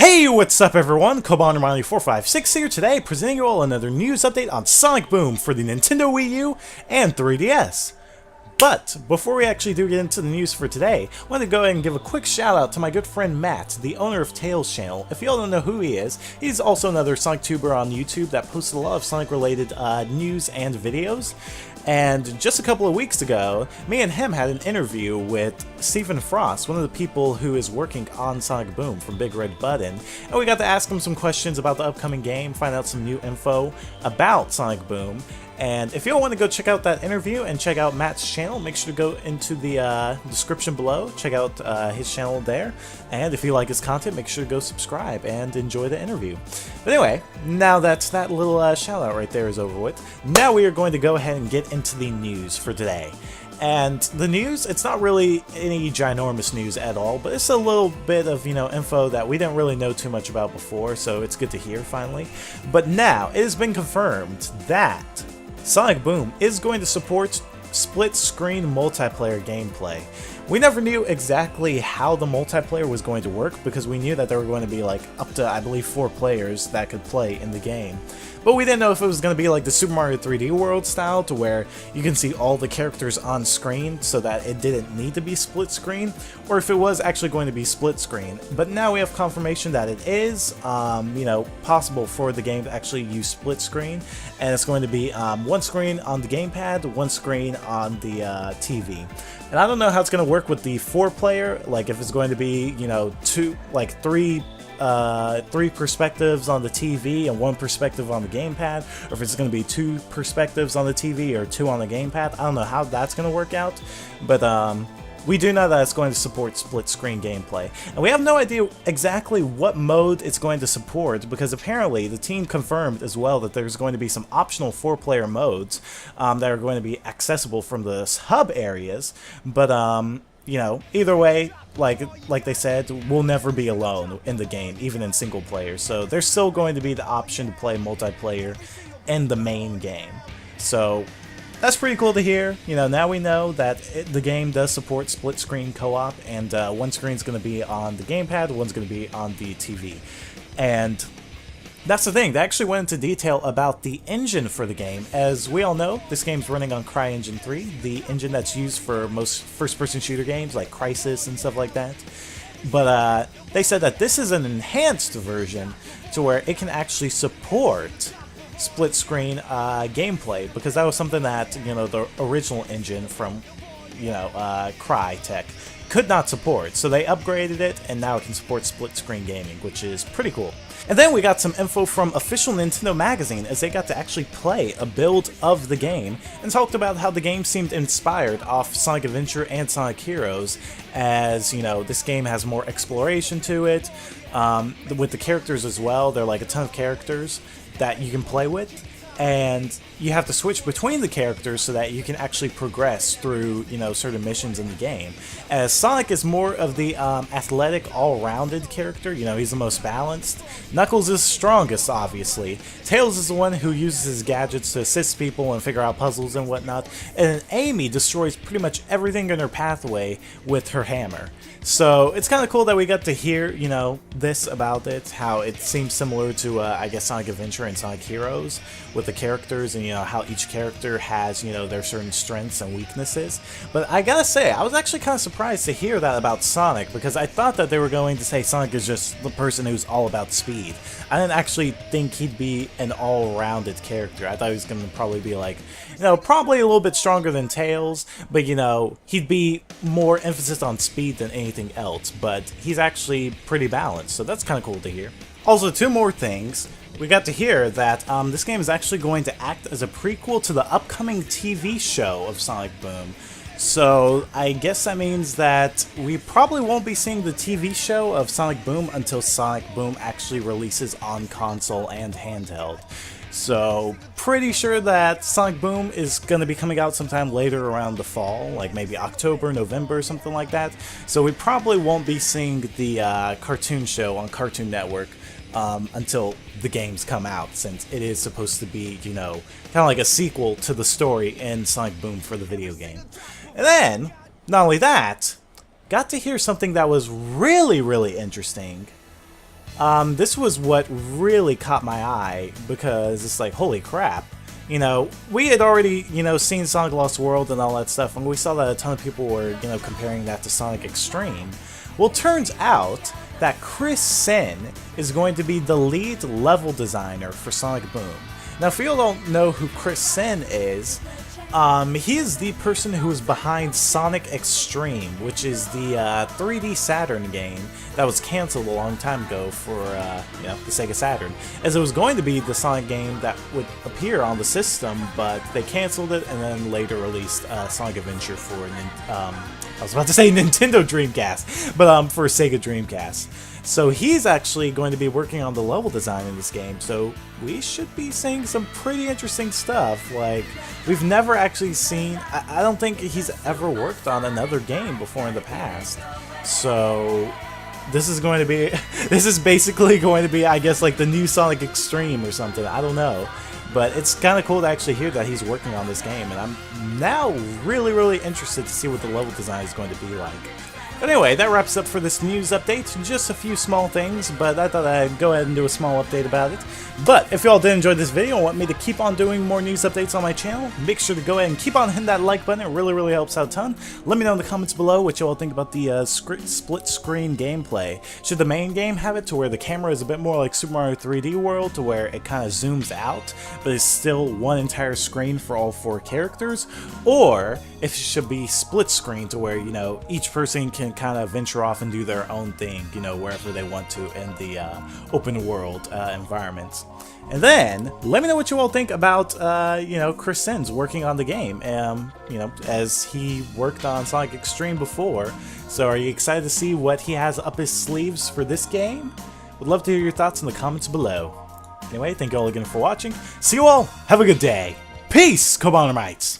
Hey, what's up everyone? Kobandermiley456 here today, presenting you all another news update on Sonic Boom for the Nintendo Wii U and 3DS. But before we actually do get into the news for today, I want to go ahead and give a quick shout out to my good friend Matt, the owner of Tails channel. If y'all don't know who he is, he's also another Sonic tuber on YouTube that posts a lot of Sonic related news and videos. And just a couple of weeks ago, me and him had an interview with Stephen Frost, one of the people who is working on Sonic Boom from Big Red Button, and we got to ask him some questions about the upcoming game, find out some new info about Sonic Boom. And if you all want to go check out that interview and check out Matt's channel, make sure to go into the description below, check out his channel there, and if you like his content, make sure to go subscribe and enjoy the interview. But anyway, now that that little shout out right there is over with, now we are going to go ahead and get into the news for today. And the news, it's not really any ginormous news at all, but it's a little bit of, info that we didn't really know too much about before, so it's good to hear finally. But now, it has been confirmed that Sonic Boom is going to support split-screen multiplayer gameplay. We never knew exactly how the multiplayer was going to work because we knew that there were going to be like up to, I believe, 4 players that could play in the game. But we didn't know if it was going to be like the Super Mario 3D World style to where you can see all the characters on screen so that it didn't need to be split screen, or if it was actually going to be split screen. But now we have confirmation that it is, possible for the game to actually use split screen, and it's going to be one screen on the gamepad, one screen on the TV. And I don't know how it's going to work with the 4-player, like if it's going to be, three perspectives on the TV and 1 perspective on the gamepad, or if it's going to be 2 perspectives on the TV or 2 on the gamepad. I don't know how that's going to work out, but we do know that it's going to support split-screen gameplay. And we have no idea exactly what mode it's going to support, because apparently the team confirmed as well that there's going to be some optional 4-player modes that are going to be accessible from the hub areas, but either way, like they said, we'll never be alone in the game, even in single player. So there's still going to be the option to play multiplayer in the main game. So that's pretty cool to hear. Now we know that the game does support split screen co-op, and one screen's going to be on the gamepad, one's going to be on the TV. And that's the thing, they actually went into detail about the engine for the game. As we all know, this game's running on CryEngine 3, the engine that's used for most first-person shooter games like Crysis and stuff like that. But they said that this is an enhanced version to where it can actually support split-screen gameplay, because that was something that, the original engine from, Crytek could not support. So they upgraded it, and now it can support split-screen gaming, which is pretty cool. And then we got some info from Official Nintendo Magazine, as they got to actually play a build of the game, and talked about how the game seemed inspired off Sonic Adventure and Sonic Heroes, as, this game has more exploration to it, with the characters as well. There are like a ton of characters that you can play with, and you have to switch between the characters so that you can actually progress through, certain missions in the game. As Sonic is more of the athletic, all-rounded character, he's the most balanced. Knuckles is strongest, obviously. Tails is the one who uses his gadgets to assist people and figure out puzzles and whatnot. And Amy destroys pretty much everything in her pathway with her hammer. So it's kind of cool that we got to hear, this about it, how it seems similar to, I guess, Sonic Adventure and Sonic Heroes with the characters, and how each character has, their certain strengths and weaknesses. But I gotta say, I was actually kind of surprised to hear that about Sonic, because I thought that they were going to say Sonic is just the person who's all about speed. I didn't actually think he'd be an all-rounded character. I thought he was going to probably be like, probably a little bit stronger than Tails, but he'd be more emphasis on speed than anything else. But he's actually pretty balanced, so that's kind of cool to hear. Also, 2 more things. We got to hear that this game is actually going to act as a prequel to the upcoming TV show of Sonic Boom. So I guess that means that we probably won't be seeing the TV show of Sonic Boom until Sonic Boom actually releases on console and handheld. So pretty sure that Sonic Boom is going to be coming out sometime later around the fall, like maybe October, November, something like that. So we probably won't be seeing the cartoon show on Cartoon Network until the games come out, since it is supposed to be, kind of like a sequel to the story in Sonic Boom for the video game. And then, not only that, got to hear something that was really, really interesting This was what really caught my eye, because it's like, holy crap. You know, we had already, you know, seen Sonic Lost World and all that stuff, and we saw that a ton of people were, you know, comparing that to Sonic Extreme. Well, turns out that Chris Sen is going to be the lead level designer for Sonic Boom. Now, if you don't know who Chris Sen is, he is the person who is behind Sonic Extreme, which is the 3D Saturn game that was canceled a long time ago for you know, the Sega Saturn, as it was going to be the Sonic game that would appear on the system, but they canceled it and then later released Sonic Adventure for I was about to say Nintendo Dreamcast, but for Sega Dreamcast. So he's actually going to be working on the level design in this game, so we should be seeing some pretty interesting stuff. Like, we've never actually seen, I don't think he's ever worked on another game before in the past. So this is going to be, this is basically going to be, I guess, like the new Sonic Extreme or something, I don't know. But it's kind of cool to actually hear that he's working on this game, and I'm now really interested to see what the level design is going to be like. But anyway, that wraps up for this news update. Just a few small things, but I thought I'd go ahead and do a small update about it. But if you all did enjoy this video and want me to keep on doing more news updates on my channel, make sure to go ahead and keep on hitting that like button. It really helps out a ton. Let me know in the comments below what you all think about the split screen gameplay. Should the main game have it to where the camera is a bit more like Super Mario 3D World, to where it kind of zooms out, but it's still one entire screen for all 4 characters? Or if it should be split screen, to where, you know, each person can kind of venture off and do their own thing, you know, wherever they want to in the open world environments. And then let me know what you all think about you know, Chris Sen's working on the game, you know, as he worked on Sonic Extreme before. So are you excited to see what he has up his sleeves for this game? Would love to hear your thoughts in the comments below. Anyway, thank you all again for watching. See you all, have a good day. Peace, Cobonamites!